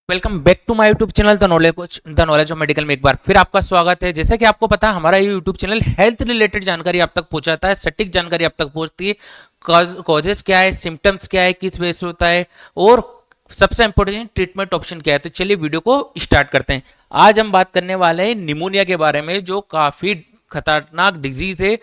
Welcome back to my YouTube channel the knowledge of medical में एक बार फिर आपका स्वागत है। जैसा कि आपको पता है, हमारा ये यूट्यूब चैनल हेल्थ रिलेटेड जानकारी आप तक पहुंचाता है, सटीक जानकारी आप तक पहुंचती है। कॉजेस क्या है, सिम्टम्स क्या है, किस वजह से होता है और सबसे इंपॉर्टेंट ट्रीटमेंट ऑप्शन क्या है। तो चलिए वीडियो को स्टार्ट करते हैं। आज हम बात करने वाले हैं निमोनिया के बारे में, जो काफी खतरनाक डिजीज है।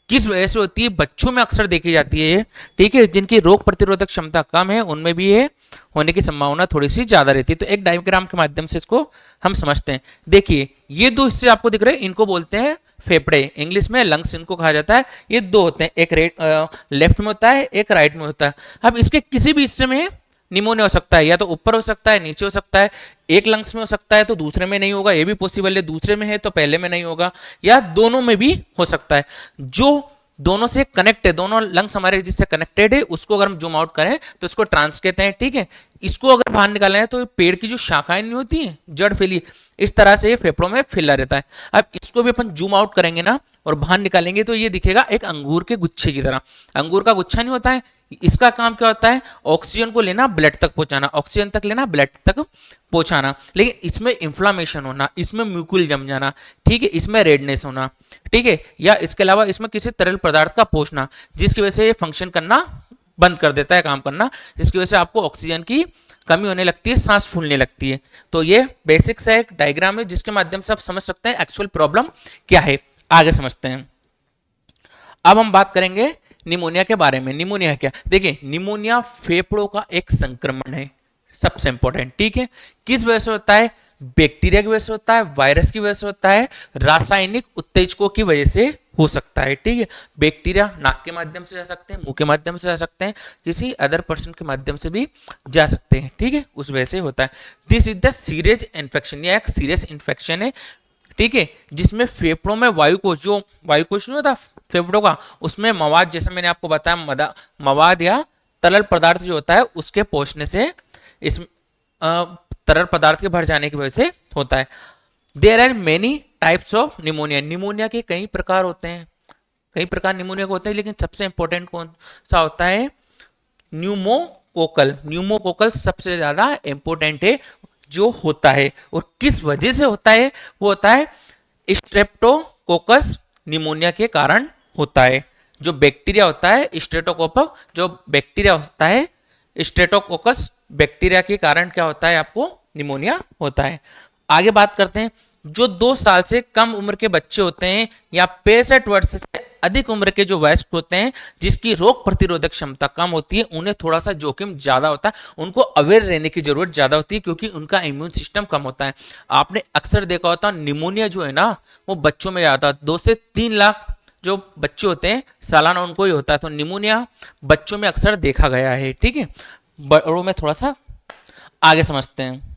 किस वजह से होती है, बच्चों में अक्सर देखी जाती है। ठीक है, जिनकी रोग प्रतिरोधक क्षमता कम है उनमें भी ये होने की संभावना थोड़ी सी ज्यादा रहती है। तो एक डायग्राम के माध्यम से इसको हम समझते हैं। देखिए, ये दो हिस्से आपको दिख रहे हैं, इनको बोलते हैं फेफड़े, इंग्लिश में लंग्स इनको कहा जाता है। ये दो होते हैं, एक लेफ्ट में होता है, एक राइट में होता है। अब इसके किसी भी हिस्से में निमोनिया हो सकता है, या तो ऊपर हो सकता है, नीचे हो सकता है। एक लंग्स में हो सकता है तो दूसरे में नहीं होगा, ये भी पॉसिबल है। दूसरे में है तो पहले में नहीं होगा, या दोनों में भी हो सकता है। जो दोनों से कनेक्ट है, दोनों लंग्स हमारे जिससे कनेक्टेड है, उसको अगर हम जूम आउट करें तो इसको ट्रांस कहते हैं। ठीक है, इसको अगर बाहर निकालना है तो पेड़ की जो शाखाएं नहीं होती हैं, जड़ फैली, इस तरह से ये फेफड़ों में फैला रहता है। अब इसको भी अपन जूम आउट करेंगे ना और बाहर निकालेंगे तो ये दिखेगा एक अंगूर के गुच्छे की तरह। अंगूर का गुच्छा नहीं होता है, इसका काम क्या होता है, ऑक्सीजन को लेना, ब्लड तक पहुंचाना, ऑक्सीजन तक लेना, ब्लड तक पहुंचाना। लेकिन इसमें इंफ्लामेशन होना, इसमें म्यूकुल जम जाना, ठीक है, इसमें रेडनेस होना, ठीक है, या इसके अलावा इसमें किसी तरल पदार्थ का पहुंचना, जिसकी वजह से ये फंक्शन करना बंद कर देता है, काम करना, जिसकी वजह से आपको ऑक्सीजन की कमी होने लगती है, सांस फूलने लगती है। तो ये बेसिक सा एक डायग्राम है जिसके माध्यम से आप समझ सकते हैं एक्चुअल प्रॉब्लम क्या है। आगे समझते हैं। अब हम बात करेंगे निमोनिया के बारे में। निमोनिया क्या, देखिए, निमोनिया फेफड़ों का एक संक्रमण है, सबसे इंपॉर्टेंट। ठीक है, किस वजह से होता है, बैक्टीरिया की वजह से होता है, वायरस की वजह से होता है, रासायनिक उत्तेजकों की वजह से हो सकता है। ठीक है, बैक्टीरिया नाक के माध्यम से जा सकते हैं, मुंह के माध्यम से जा सकते हैं, किसी अदर पर्सन के माध्यम से भी जा सकते हैं। ठीक है, उस वजह से होता है। This is the serious infection, यह एक सीरियस इन्फेक्शन है। ठीक है, जिसमें फेफड़ों में वायुकोश, जो वायुकोश नहीं होता फेफड़ों का, उसमें मवाद, जैसे मैंने आपको बताया, मवाद या तरल पदार्थ जो होता है उसके पहुंचने से, इस तरल पदार्थ के भर जाने की वजह से होता है। There are many types of pneumonia, pneumonia के कई प्रकार होते हैं, कई प्रकार निमोनिया के होते हैं, लेकिन सबसे इंपॉर्टेंट कौन सा होता है, न्यूमोकोकल। न्यूमोकोकल सबसे ज्यादा इंपॉर्टेंट है जो होता है, और किस वजह से होता है, वो होता है स्ट्रेप्टोकोकस निमोनिया के कारण होता है। जो बैक्टीरिया होता है स्ट्रेप्टोकोकस, जो बैक्टीरिया होता है स्ट्रेप्टोकोकस बैक्टीरिया के कारण क्या होता है, आपको निमोनिया होता है। आगे बात करते हैं। जो 2 साल से कम उम्र के बच्चे होते हैं या 65 वर्ष से अधिक उम्र के जो वयस्क होते हैं, जिसकी रोग प्रतिरोधक क्षमता कम होती है, उन्हें थोड़ा सा जोखिम ज्यादा होता है, उनको अवेयर रहने की जरूरत ज्यादा होती है, क्योंकि उनका इम्यून सिस्टम कम होता है। आपने अक्सर देखा होता है, निमोनिया जो है ना, वो बच्चों में ज्यादा, 2 से 3 लाख जो बच्चे होते हैं सालाना, उनको ही होता है। तो निमोनिया बच्चों में अक्सर देखा गया है। ठीक है, बड़ों में थोड़ा सा आगे समझते हैं।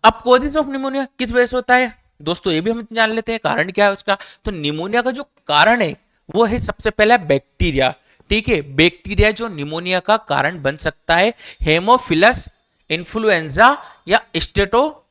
अब कॉजेज ऑफ निमोनिया किस वजह से होता है दोस्तों, ये भी हम जान लेते हैं, कारण क्या है उसका। तो निमोनिया का जो कारण है वो है सबसे पहला बैक्टीरिया। ठीक है, बैक्टीरिया जो निमोनिया का कारण बन सकता है, हेमोफिलस इन्फ्लुएंजा या स्टेटोकोकस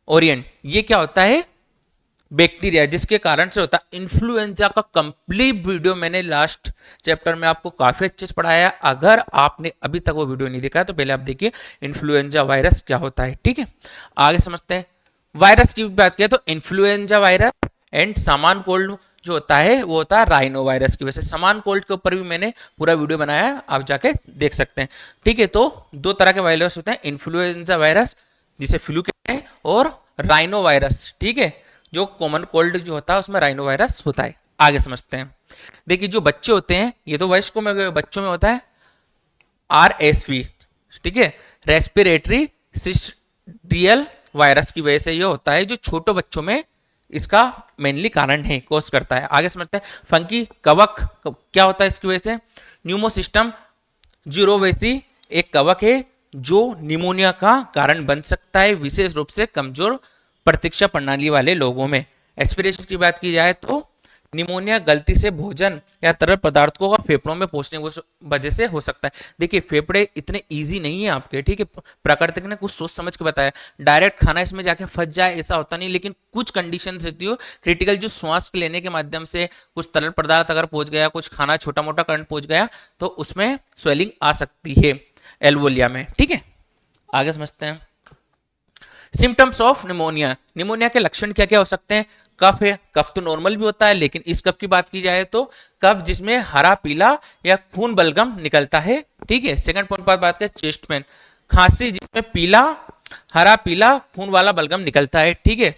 ओरिएंट, ये क्या होता है, बैक्टीरिया, जिसके कारण से होता है। इन्फ्लुएंजा का कंप्लीट वीडियो मैंने लास्ट चैप्टर में आपको काफी अच्छे से पढ़ाया है। अगर आपने अभी तक वो वीडियो नहीं देखा है तो पहले आप देखिए इन्फ्लुएंजा वायरस क्या होता है। ठीक है, आगे समझते हैं। वायरस की बात करें तो इन्फ्लुएंजा वायरस एंड सामान कोल्ड जो होता है वो होता है राइनो वायरस की वजह से। समान कोल्ड के ऊपर भी मैंने पूरा वीडियो बनाया है, आप जाके देख सकते हैं। ठीक है, तो 2 तरह के वायरस होते हैं, इन्फ्लुएंजा वायरस जिसे फ्लू कहते हैं, और राइनो वायरस। ठीक है, जो कॉमन कोल्ड जो होता है उसमें राइनो वायरस होता है। आगे समझते हैं। देखिए, जो बच्चे होते हैं, ये तो वयस्कों में, बच्चों में होता है RSV। ठीक है, रेस्पिरेटरी सिस्टियल वायरस की वजह से ये होता है, जो छोटे बच्चों में इसका मेनली कारण है, कोस करता है। आगे समझते हैं। फंकी कवक क्या होता है इसकी वजह से, न्यूमोसिस्टम जीरोवेसी एक कवक है जो निमोनिया का कारण बन सकता है, विशेष रूप से कमजोर प्रतिरक्षा प्रणाली वाले लोगों में। एस्पिरेशन की बात की जाए तो निमोनिया गलती से भोजन या तरल पदार्थों का फेफड़ों में पहुंचने की वजह से हो सकता है। देखिए, फेफड़े इतने इजी नहीं है आपके। ठीक है, प्रकृति ने कुछ सोच समझ के बताया, डायरेक्ट खाना इसमें जाके फंस जाए ऐसा होता नहीं, लेकिन कुछ कंडीशन रहती हो क्रिटिकल, जो श्वास लेने के माध्यम से कुछ तरल पदार्थ अगर पहुंच गया, कुछ खाना छोटा मोटा करंट पहुंच गया, तो उसमें स्वेलिंग आ सकती है। एल्वोलिया में। ठीक है, आगे समझते हैं सिम्टम्स ऑफ निमोनिया। निमोनिया के लक्षण क्या क्या हो सकते हैं? कफ है, कफ तो नॉर्मल भी होता है, लेकिन इस कफ की बात की जाए तो कफ जिसमें हरा पीला या खून बलगम निकलता है। ठीक है, सेकंड पॉइंट पर बात करें चेस्ट पेन, खांसी जिसमें पीला हरा पीला खून वाला बलगम निकलता है। ठीक है,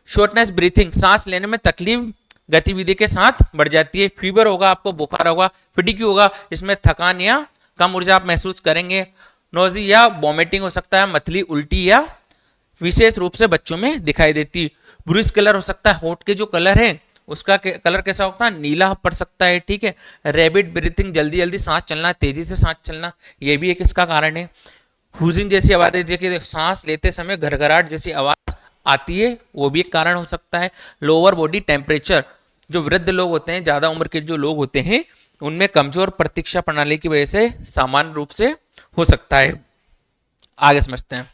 शॉर्टनेस ब्रीथिंग, सांस लेने में तकलीफ गतिविधि के साथ बढ़ जाती है। फीवर होगा, आपको बुखार होगा, फिटिक होगा, इसमें थकान या कम ऊर्जा आप महसूस करेंगे। नोजी या वॉमिटिंग हो सकता है, मतली उल्टी या विशेष रूप से बच्चों में दिखाई देती। ब्रूस कलर हो सकता है, होठ के जो कलर है उसका कलर कैसा होता है? नीला पड़ सकता है। ठीक है, रैबिड ब्रीथिंग, जल्दी जल्दी सांस चलना, तेजी से सांस चलना, ये भी एक इसका कारण है। हुजिंग जैसी आवाजें, जैसे सांस लेते समय घरघराहट जैसी आवाज आती है, वो भी एक कारण हो सकता है। लोअर बॉडी टेम्परेचर, जो वृद्ध लोग होते हैं, ज्यादा उम्र के जो लोग होते हैं, उनमें कमजोर प्रतिरक्षा प्रणाली की वजह से सामान्य रूप से हो सकता है। आगे समझते हैं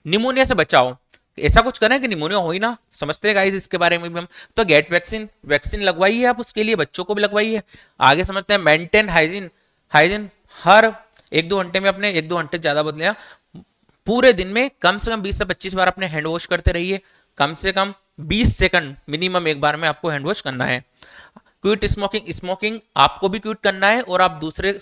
निमोनिया से बचाओ। ऐसा कुछ करें कि निमोनिया हो ही ना, समझते हैं गाइस इसके बारे में भी हम। तो गेट वैक्सीन, वैक्सीन लगवाइए आप, उसके लिए बच्चों को भी लगवाइए। आगे समझते हैं मेंटेन हाइजीन। हाइजीन हर 1-2 घंटे में, अपने 1-2 घंटे ज्यादा बदले, पूरे दिन में कम से कम 20 से 25 बार अपने हैंड वॉश करते रहिए। कम से कम 20 सेकंड मिनिमम एक बार में आपको हैंड वॉश करना है। क्विट स्मोकिंग, स्मोकिंग आपको भी क्विट करना है, और आप दूसरे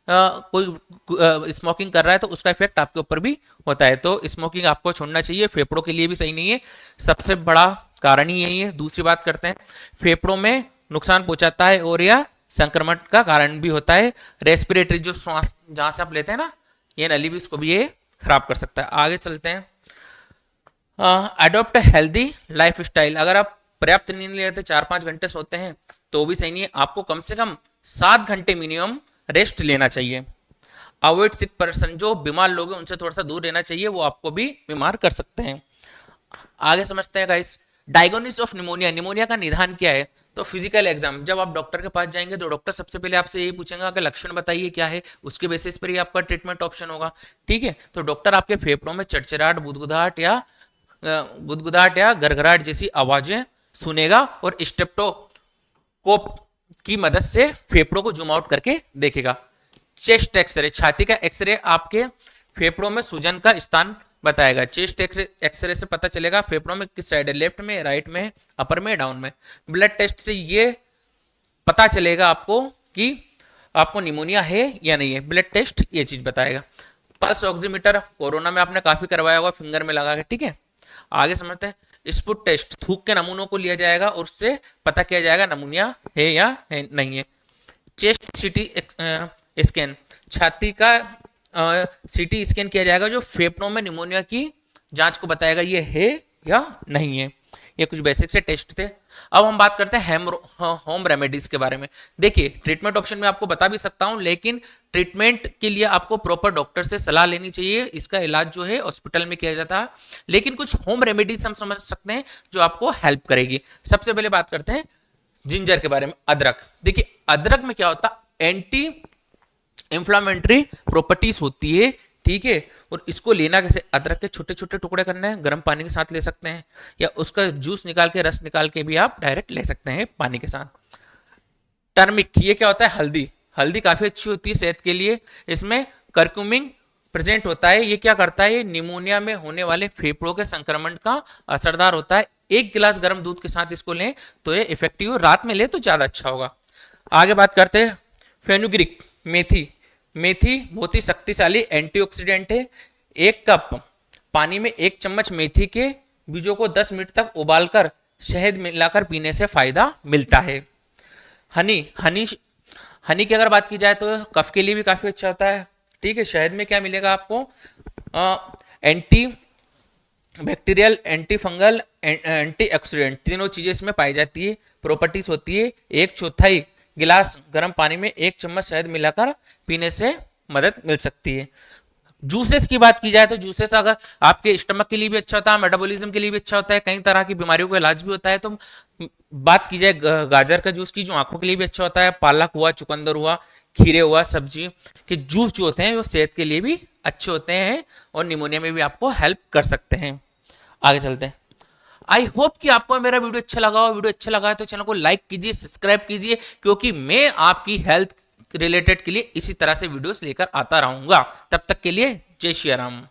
कोई स्मोकिंग कर रहा है तो उसका इफेक्ट आपके ऊपर भी होता है। तो स्मोकिंग आपको छोड़ना चाहिए, फेफड़ों के लिए भी सही नहीं है, सबसे बड़ा कारण ही यही है। दूसरी बात करते हैं, फेफड़ों में नुकसान पहुंचाता है और यह संक्रमण का कारण भी होता है। रेस्पिरेटरी, जो श्वास जहां से आप लेते हैं ना, ये नली भी, उसको भी ये खराब कर सकता है। आगे चलते हैं, अडॉप्ट हेल्दी लाइफ स्टाइल। अगर आप पर्याप्त नींद लेते, 4-5 घंटे सोते हैं तो भी सही नहीं है, आपको कम से कम 7 घंटे मिनिमम रेस्ट लेना चाहिए। अवॉइड सिक पर्सन, जो बीमार लोग हैं उनसे थोड़ा सा दूर रहना चाहिए, वो आपको भी बीमार कर सकते हैं। आगे समझते हैं guys, diagnosis of pneumonia. Pneumonia का निदान क्या है? तो फिजिकल एग्जाम, जब आप डॉक्टर के पास जाएंगे तो डॉक्टर सबसे पहले आपसे यही पूछेगा कि लक्षण बताइए क्या है, उसके बेसिस पर ही आपका ट्रीटमेंट ऑप्शन होगा। ठीक है, तो डॉक्टर आपके फेफड़ों में चरचराहट, गुदगुदाहट या गड़गड़ाहट जैसी आवाजें सुनेगा, और स्टेप्टोकोप की मदद से फेफड़ों को जूम आउट करके देखेगा। चेस्ट एक्सरे, छाती का एक्सरे आपके फेफड़ों में सूजन का स्थान बताएगा। चेस्ट एक्सरे से पता चलेगा फेफड़ों में किस साइड है, लेफ्ट में, राइट में, अपर में, डाउन में। ब्लड टेस्ट से ये पता चलेगा आपको कि आपको निमोनिया है या नहीं है, ब्लड टेस्ट ये चीज बताएगा। पल्स ऑक्सीमीटर, कोरोना में आपने काफी करवाया होगा, फिंगर में लगा के। ठीक है, आगे समझते हैं, स्पुट टेस्ट, थूक के नमूनों को लिया जाएगा और उससे पता किया जाएगा निमोनिया है या है नहीं है। चेस्ट सीटी स्कैन, छाती का सीटी स्कैन किया जाएगा, जो फेफड़ों में निमोनिया की जांच को बताएगा ये है या नहीं है। ये कुछ बेसिक से टेस्ट थे। अब हम बात करते हैं होम रेमेडीज के बारे में। देखिए, ट्रीटमेंट ऑप्शन में आपको बता भी सकता हूं, लेकिन ट्रीटमेंट के लिए आपको प्रॉपर डॉक्टर से सलाह लेनी चाहिए। इसका इलाज जो है हॉस्पिटल में किया जाता है, लेकिन कुछ होम रेमेडीज हम समझ सकते हैं जो आपको हेल्प करेगी। सबसे पहले बात करते हैं जिंजर के बारे में, अदरक। देखिए, अदरक में क्या होता है, एंटी इंफ्लामेटरी प्रॉपर्टीज होती है। ठीक है, और इसको लेना कैसे, अदरक के छोटे छोटे टुकड़े करने हैं, गर्म पानी के साथ ले सकते हैं, या उसका जूस निकाल के, रस निकाल के भी आप डायरेक्ट ले सकते हैं पानी के साथ। टर्मिक, ये क्या होता है, हल्दी। हल्दी काफी अच्छी होती है सेहत के लिए, इसमें करक्यूमिन प्रेजेंट होता है। ये क्या करता है, ये निमोनिया में होने वाले फेफड़ों के संक्रमण का असरदार होता है। 1 गिलास गर्म दूध के साथ इसको लें तो ये इफेक्टिव, रात में ले तो ज्यादा अच्छा होगा। आगे बात करते हैं फेनुग्रीक, मेथी। मेथी बहुत ही शक्तिशाली एंटीऑक्सीडेंट है। 1 कप पानी में 1 चम्मच मेथी के बीजों को 10 मिनट तक उबालकर शहद मिलाकर पीने से फायदा मिलता है। हनी की अगर बात की जाए तो कफ के लिए भी काफी अच्छा होता है। ठीक है, शहद में क्या मिलेगा आपको, anti bacterial, anti fungal, antioxidant, तीनों चीजें इसमें पाई जाती है, प्रॉपर्टीज होती है। 1/4 गिलास गर्म पानी में 1 चम्मच शहद मिलाकर पीने से मदद मिल सकती है। जूसेस की बात की जाए तो जूसेस अगर आपके स्टमक के लिए भी अच्छा होता है, मेटाबॉलिज्म के लिए भी अच्छा होता है, कई तरह की बीमारियों का इलाज भी होता है। तो बात की जाए गाजर का जूस की, जो आंखों के लिए भी अच्छा होता है, पालक हुआ, चुकंदर हुआ, खीरे हुआ, सब्जी के जूस जो होते हैं वो सेहत के लिए भी अच्छे होते हैं और निमोनिया में भी आपको हेल्प कर सकते हैं। आगे चलते हैं। आई होप कि आपको मेरा वीडियो अच्छा लगा हो। वीडियो अच्छा लगा है तो चैनल को लाइक कीजिए, सब्सक्राइब कीजिए, क्योंकि मैं आपकी हेल्थ रिलेटेड के लिए इसी तरह से वीडियोस लेकर आता रहूंगा। तब तक के लिए जय श्री राम।